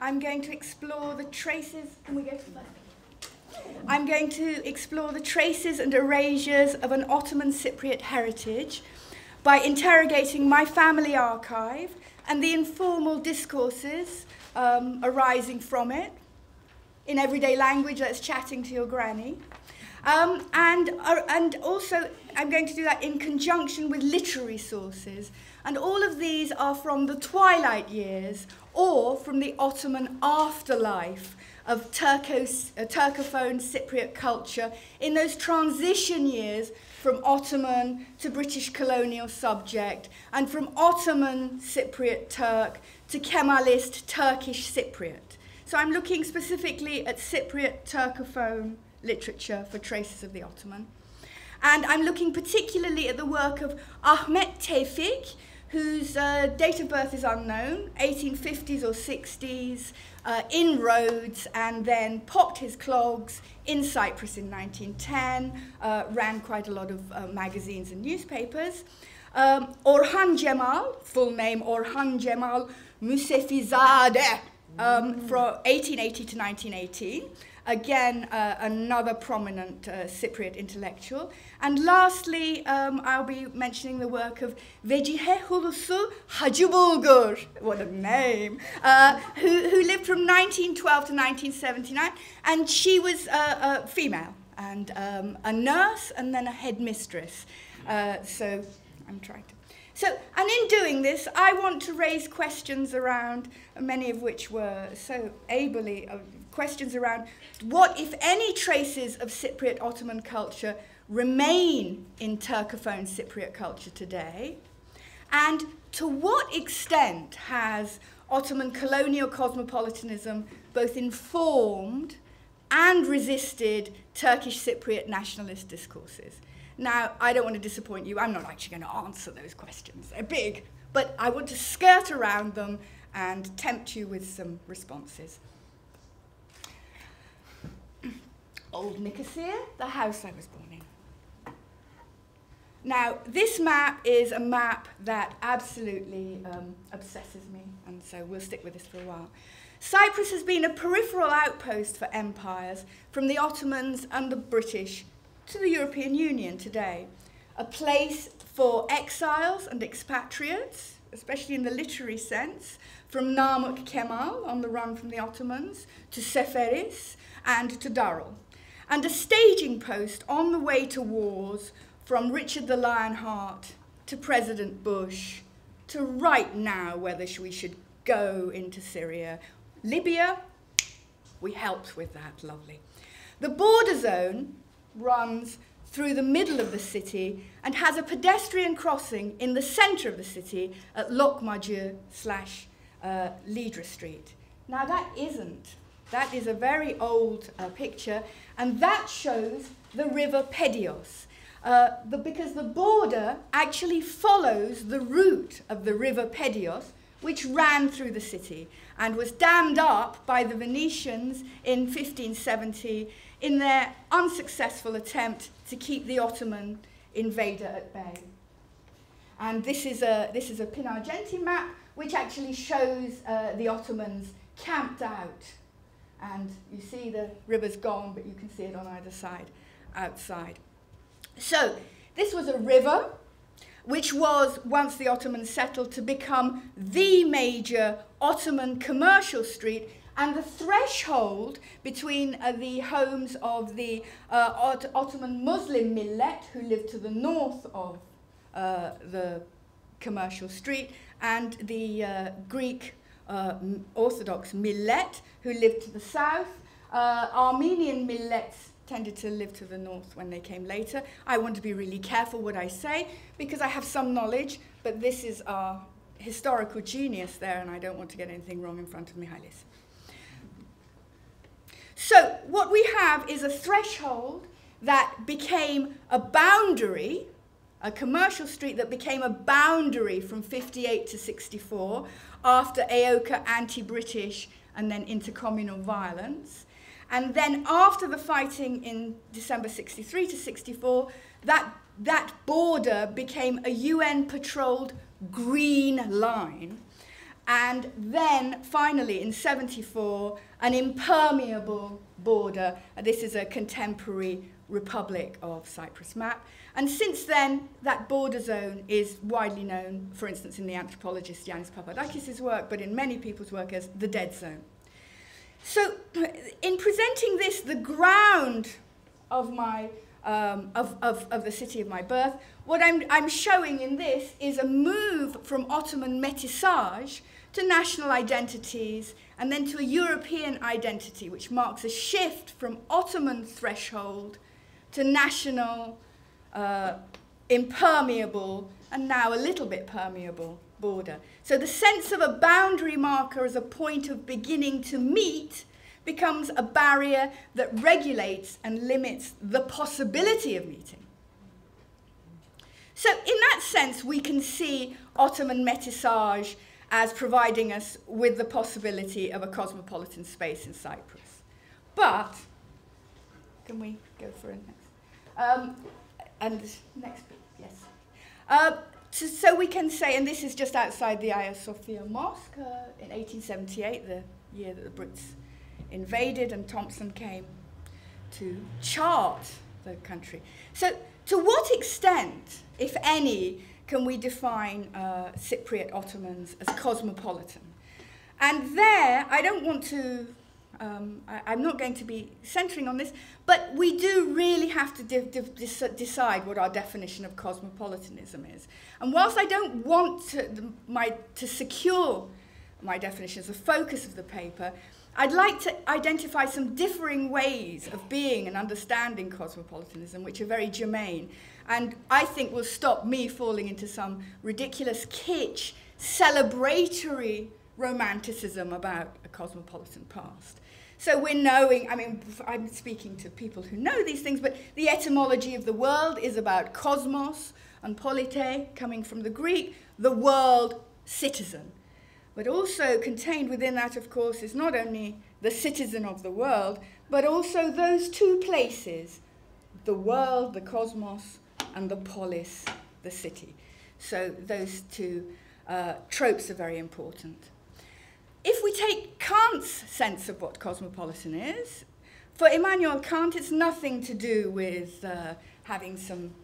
I'm going to explore the traces. Can we go to the first? I'm going to explore the traces and erasures of an Ottoman Cypriot heritage by interrogating my family archive and the informal discourses arising from it in everyday language, that's chatting to your granny. And also, I'm going to do that in conjunction with literary sources. And all of these are from the twilight years or from the Ottoman afterlife of Turcophone Cypriot culture in those transition years from Ottoman to British colonial subject and from Ottoman Cypriot Turk to Kemalist Turkish Cypriot. So I'm looking specifically at Cypriot Turcophone literature for traces of the Ottoman. And I'm looking particularly at the work of Ahmet Tevfik, whose date of birth is unknown, 1850s or 60s, in Rhodes, and then popped his clogs in Cyprus in 1910, ran quite a lot of magazines and newspapers. Orhan Cemal, full name Orhan Cemal Musefizadeh, from 1880 to 1918. Again, another prominent Cypriot intellectual. And lastly, I'll be mentioning the work of Vecihe Hulusu Hacı Bulgur, what a name, who lived from 1912 to 1979, and she was a female, and a nurse and then a headmistress. So I'm trying to... So, and in doing this, I want to raise questions around, many of which were so ably, questions around what, if any, traces of Cypriot Ottoman culture remain in Turcophone Cypriot culture today, and to what extent has Ottoman colonial cosmopolitanism both informed and resisted Turkish Cypriot nationalist discourses. Now, I don't want to disappoint you. I'm not actually going to answer those questions. They're big, but I want to skirt around them and tempt you with some responses. Old Nicosia, the house I was born in. Now, this map is a map that absolutely obsesses me, and so we'll stick with this for a while. Cyprus has been a peripheral outpost for empires, from the Ottomans and the British to the European Union today. A place for exiles and expatriates, especially in the literary sense, from Namık Kemal on the run from the Ottomans, to Seferis and to Darul. And a staging post on the way to wars from Richard the Lionheart to President Bush to right now whether we should go into Syria. Libya, we helped with that, lovely. The border zone runs through the middle of the city and has a pedestrian crossing in the centre of the city at Lokmacı / Lidra Street. Now that is a very old picture, and that shows the river Pedios, because the border actually follows the route of the river Pedios, which ran through the city and was dammed up by the Venetians in 1570 in their unsuccessful attempt to keep the Ottoman invader at bay. And this is a Pinargenti map, which actually shows the Ottomans camped out. And you see the river's gone, but you can see it on either side, outside. So this was a river, which was, once the Ottomans settled, to become the major Ottoman commercial street and the threshold between the homes of the Ottoman Muslim millet, who lived to the north of the commercial street, and the Greek Orthodox millet, who lived to the south. Armenian millets tended to live to the north when they came later. I want to be really careful what I say, because I have some knowledge, but this is our historical genius there, and I don't want to get anything wrong in front of Mihalis. So what we have is a threshold that became a boundary, a commercial street that became a boundary from 58 to 64 after AOCA anti-British and then intercommunal violence. And then after the fighting in December 63 to 64, that border became a UN-patrolled green line. and then finally in 74 an impermeable border. This is a contemporary Republic of Cyprus map, and since then that border zone is widely known, for instance in the anthropologist Yanis Papadakis' work, but in many people's work, as the dead zone. So in presenting this, the ground of my of the city of my birth, what I'm showing in this is a move from Ottoman métissage to national identities, and then to a European identity, which marks a shift from Ottoman threshold to national, impermeable, and now a little bit permeable border. So the sense of a boundary marker as a point of beginning to meet becomes a barrier that regulates and limits the possibility of meeting. So in that sense, we can see Ottoman métissage as providing us with the possibility of a cosmopolitan space in Cyprus. But, can we go for a next? And next, yes. So we can say, and this is just outside the Hagia Sophia Mosque in 1878, the year that the Brits invaded and Thompson came to chart the country. So to what extent, if any, can we define Cypriot Ottomans as cosmopolitan? And there, I don't want to, I'm not going to be centering on this, but we do really have to decide what our definition of cosmopolitanism is. And whilst I don't want to secure my definition as the focus of the paper, I'd like to identify some differing ways of being and understanding cosmopolitanism, which are very germane, and I think will stop me falling into some ridiculous kitsch, celebratory romanticism about a cosmopolitan past. So we're knowing, I mean, I'm speaking to people who know these things, but the etymology of the world is about cosmos and polite, coming from the Greek, the world citizen. But also contained within that, of course, is not only the citizen of the world, but also those two places, the world, the cosmos, and the polis, the city. So those two tropes are very important. If we take Kant's sense of what cosmopolitan is, for Immanuel Kant, it's nothing to do with having some,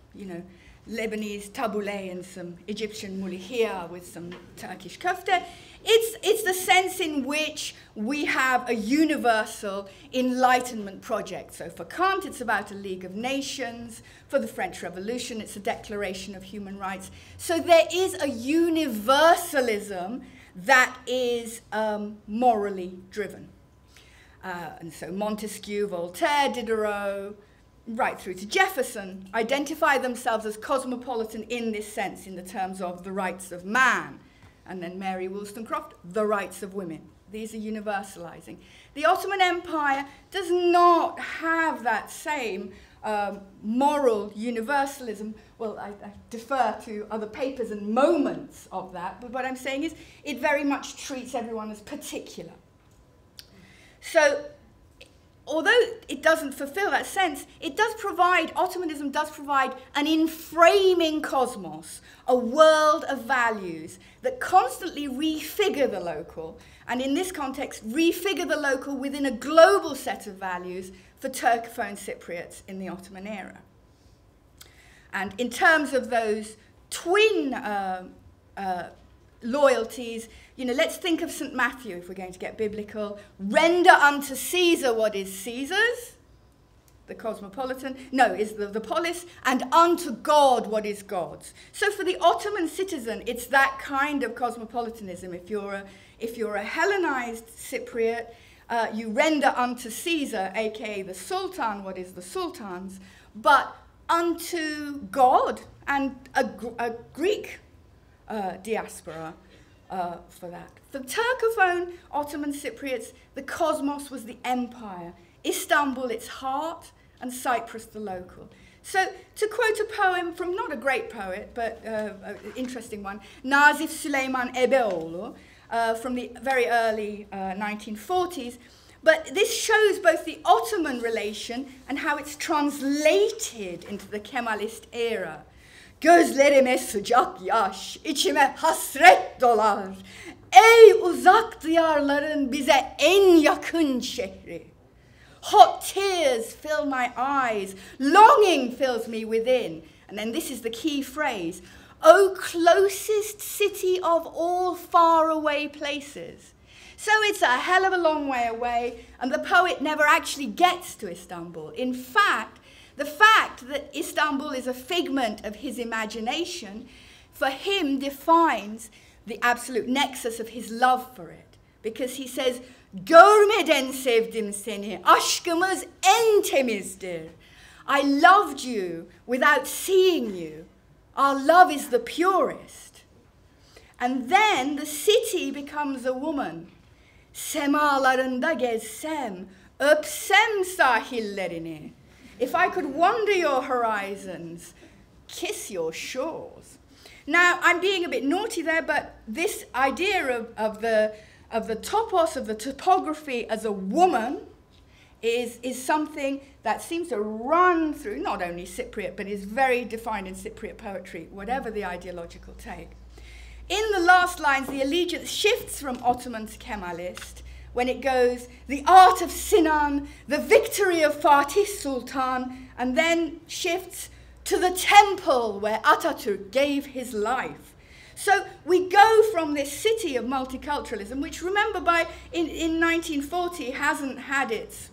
Lebanese tabbouleh and some Egyptian mulihia with some Turkish kofta. It's the sense in which we have a universal enlightenment project. So for Kant, it's about a League of Nations. For the French Revolution, it's a Declaration of Human Rights. So there is a universalism that is morally driven. And so Montesquieu, Voltaire, Diderot, right through to Jefferson, identify themselves as cosmopolitan in this sense, in the terms of the rights of man. And then Mary Wollstonecraft, the rights of women. These are universalizing. The Ottoman Empire does not have that same moral universalism. Well, I defer to other papers and moments of that, but what I'm saying is it very much treats everyone as particular. So, although it doesn't fulfill that sense, it does provide, Ottomanism does provide an inframing cosmos, a world of values that constantly refigure the local, and in this context, refigure the local within a global set of values for Turcophone Cypriots in the Ottoman era. And in terms of those twin loyalties, let's think of St. Matthew, if we're going to get biblical. Render unto Caesar what is Caesar's, the cosmopolitan, is the polis, and unto God what is God's. So for the Ottoman citizen, it's that kind of cosmopolitanism. If you're a Hellenized Cypriot, you render unto Caesar, aka the Sultan, what is the Sultan's, but unto God and a Greek diaspora for that. For Turcophone Ottoman Cypriots, the cosmos was the empire, Istanbul its heart, and Cyprus the local. So to quote a poem from not a great poet, but an interesting one, Nazif Süleyman Ebeoğlu, from the very early 1940s, but this shows both the Ottoman relation and how it's translated into the Kemalist era. Gözlerime sıcak yaş, içime hasret dolar. Ey uzak diyarların bize en yakın şehri. Hot tears fill my eyes, longing fills me within. And then this is the key phrase, O closest city of all faraway places. So it's a hell of a long way away, and the poet never actually gets to Istanbul. In fact, the fact that Istanbul is a figment of his imagination, for him defines the absolute nexus of his love for it. Because he says, görmeden sevdim seni, aşkımız en temizdir. I loved you without seeing you. Our love is the purest. And then the city becomes a woman. Semalarında gezsem, öpsem sahillerini. If I could wander your horizons, kiss your shores. Now, I'm being a bit naughty there, but this idea of the topos, of the topography as a woman, is something that seems to run through not only Cypriot, but is very defined in Cypriot poetry, whatever the ideological take. In the last lines, the allegiance shifts from Ottoman to Kemalist, when it goes, the art of Sinan, the victory of Fatih Sultan, and then shifts to the temple where Atatürk gave his life. So we go from this city of multiculturalism, which, remember, in 1940 hasn't had its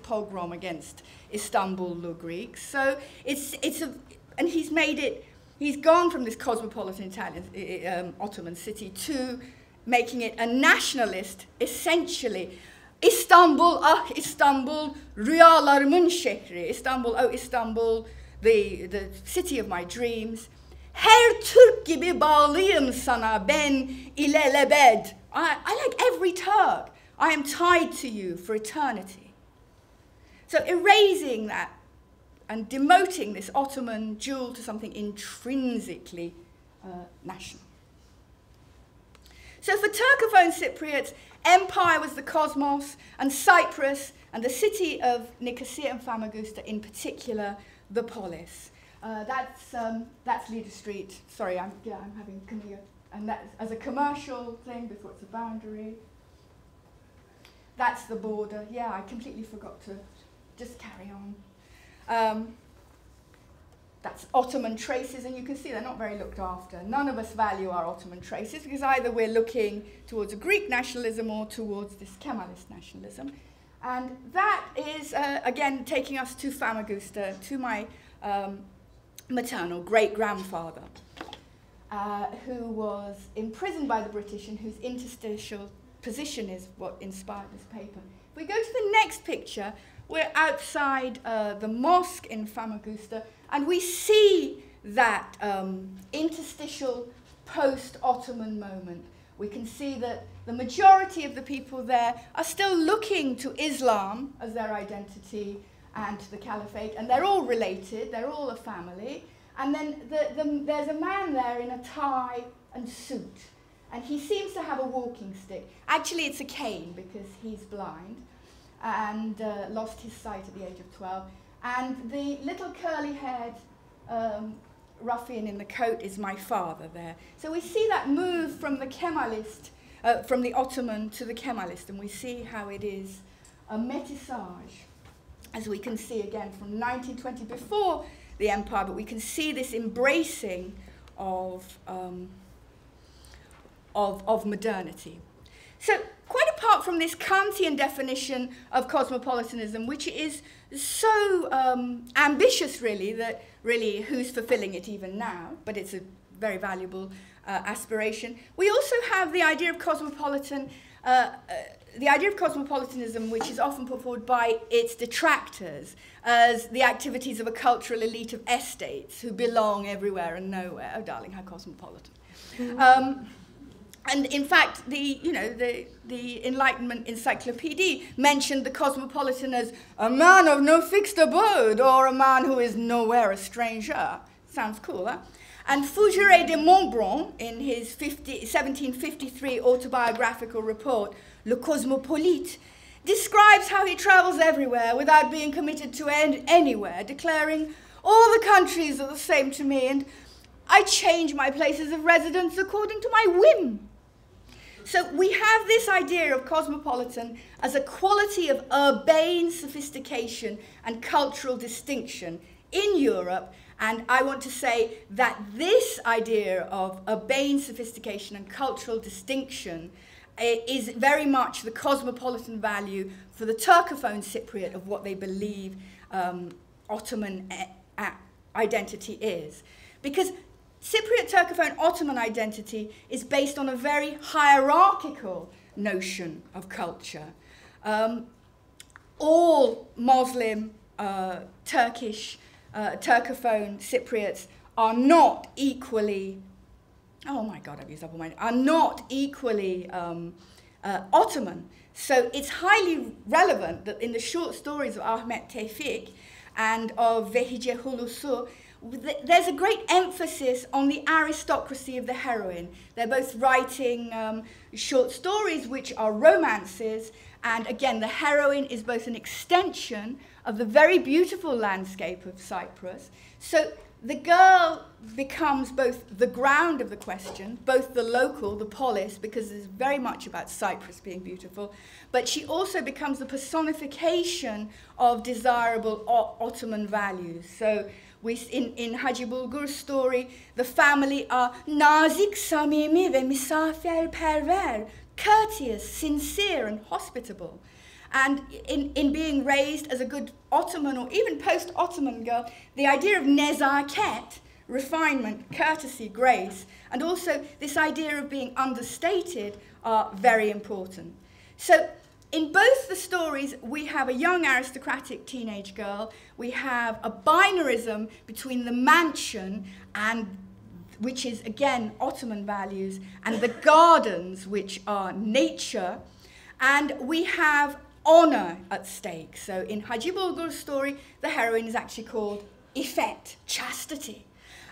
pogrom against Istanbul Greeks. So and he's gone from this cosmopolitan Italian Ottoman city to making it a nationalist, essentially. Istanbul, ah Istanbul, rüyalarımın şehri. Istanbul, oh Istanbul, the city of my dreams. Her Türk gibi bağlıyım sana ben ilelebed. I like every Turk. I am tied to you for eternity. So erasing that and demoting this Ottoman jewel to something intrinsically national. So for Turcophone Cypriots, empire was the cosmos, and Cyprus, and the city of Nicosia and Famagusta in particular, the polis. That's Leader Street. Sorry, I'm having Camilla. And that's as a commercial thing before it's a boundary. That's the border. Yeah, I completely forgot to just carry on. That's Ottoman traces, and you can see they're not very looked after. None of us value our Ottoman traces because either we're looking towards a Greek nationalism or towards this Kemalist nationalism. And that is, again, taking us to Famagusta, to my maternal great-grandfather, who was imprisoned by the British and whose interstitial position is what inspired this paper. If we go to the next picture, we're outside the mosque in Famagusta, and we see that interstitial post-Ottoman moment. We can see that the majority of the people there are still looking to Islam as their identity and to the caliphate, and they're all related, they're all a family. And then there's a man there in a tie and suit, and he seems to have a walking stick. Actually, it's a cane because he's blind and lost his sight at the age of 12. And the little curly-haired ruffian in the coat is my father there. So we see that move from the Kemalist, from the Ottoman to the Kemalist, and we see how it is a métissage, as we can see again from 1920, before the empire, but we can see this embracing of modernity. So quite apart from this Kantian definition of cosmopolitanism, which is so ambitious really, that really who's fulfilling it even now, but it's a very valuable aspiration. We also have the idea of cosmopolitanism, which is often put forward by its detractors as the activities of a cultural elite of estates who belong everywhere and nowhere. Oh, darling, how cosmopolitan. And in fact, the Enlightenment Encyclopedia mentioned the cosmopolitan as a man of no fixed abode, or a man who is nowhere a stranger. Sounds cool, huh? And Fougeray de Montbron, in his 1753 autobiographical report, Le Cosmopolite, describes how he travels everywhere without being committed to anywhere, declaring, all the countries are the same to me, and I change my places of residence according to my whim. So we have this idea of cosmopolitan as a quality of urbane sophistication and cultural distinction in Europe. And I want to say that this idea of urbane sophistication and cultural distinction is very much the cosmopolitan value for the Turcophone Cypriot of what they believe Ottoman identity is. Because Cypriot Turcophone Ottoman identity is based on a very hierarchical notion of culture. All Muslim, Turkish, Turcophone Cypriots are not equally, oh my God, I've used up all mine, are not equally Ottoman. So it's highly relevant that in the short stories of Ahmet Tevfik and of Vehice Hulusu, there's a great emphasis on the aristocracy of the heroine. They're both writing short stories which are romances, and again, the heroine is both an extension of the very beautiful landscape of Cyprus. So the girl becomes both the ground of the question, both the local, the polis, because it's very much about Cyprus being beautiful, but she also becomes the personification of desirable Ottoman values. So in Hacı Bulgur's story, the family are nazik, samimi ve misafirperver, courteous, sincere and hospitable. And in being raised as a good Ottoman or even post-Ottoman girl, the idea of nezaket, refinement, courtesy, grace, and also this idea of being understated are very important. So in both the stories, we have a young aristocratic teenage girl. We have a binarism between the mansion, and which is, again, Ottoman values, and the gardens, which are nature. And we have honor at stake. So in Hacı Bulgur's story, the heroine is actually called Ifet, chastity.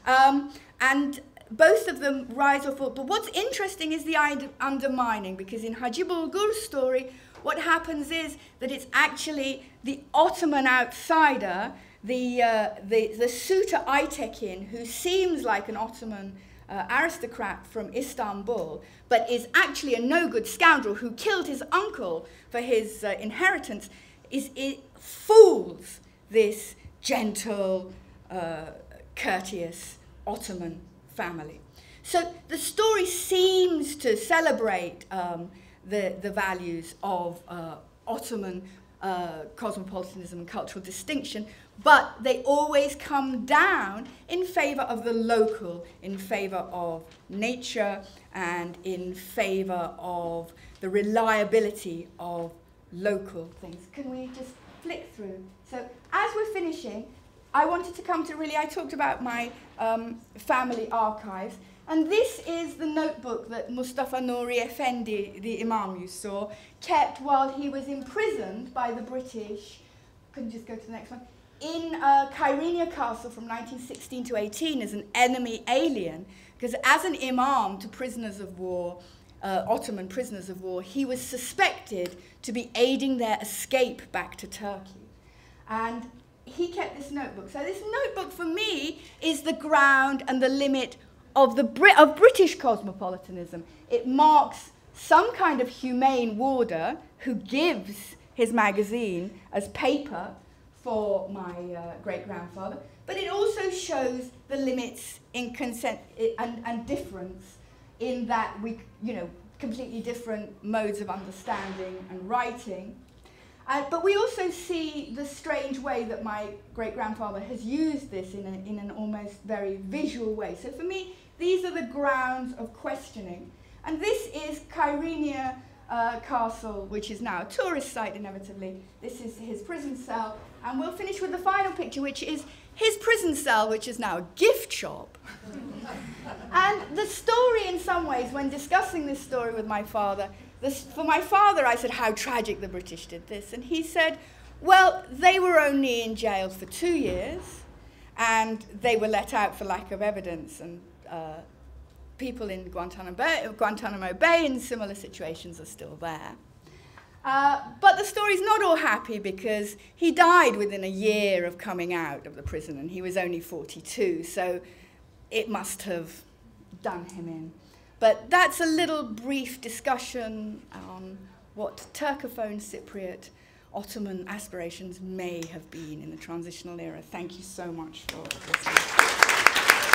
And both of them rise or fall. But what's interesting is the undermining, because in Hacı Bulgur's story, what happens is that it's actually the Ottoman outsider, the suitor Aytekin, who seems like an Ottoman aristocrat from Istanbul, but is actually a no-good scoundrel who killed his uncle for his inheritance, it fools this gentle, courteous Ottoman family. So the story seems to celebrate the values of Ottoman cosmopolitanism and cultural distinction, but they always come down in favor of the local, in favor of nature, and in favor of the reliability of local things. Can we just flick through? So as we're finishing, I wanted to come to really, I talked about my family archives, and this is the notebook that Mustafa Nuri Effendi, the Imam you saw, kept while he was imprisoned by the British. Can you just go to the next one? In Kyrenia Castle from 1916 to 18 as an enemy alien, because as an imam to prisoners of war, Ottoman prisoners of war, he was suspected to be aiding their escape back to Turkey. And he kept this notebook. So this notebook for me is the ground and the limit of British cosmopolitanism. It marks some kind of humane warder who gives his magazine as paper for my great-grandfather, but it also shows the limits in consent and difference in that we, completely different modes of understanding and writing. But we also see the strange way that my great-grandfather has used this in an almost very visual way. So for me, these are the grounds of questioning. And this is Kyrenia Castle, which is now a tourist site, inevitably. This is his prison cell. And we'll finish with the final picture, which is his prison cell, which is now a gift shop. And the story, in some ways, when discussing this story with my father, for my father, I said how tragic the British did this. And he said, well, they were only in jail for 2 years, and they were let out for lack of evidence. And people in Guantanamo Bay in similar situations are still there. But the story's not all happy, because he died within a year of coming out of the prison, and he was only 42, so it must have done him in. But that's a little brief discussion on what Turcophone Cypriot Ottoman aspirations may have been in the transitional era. Thank you so much for listening.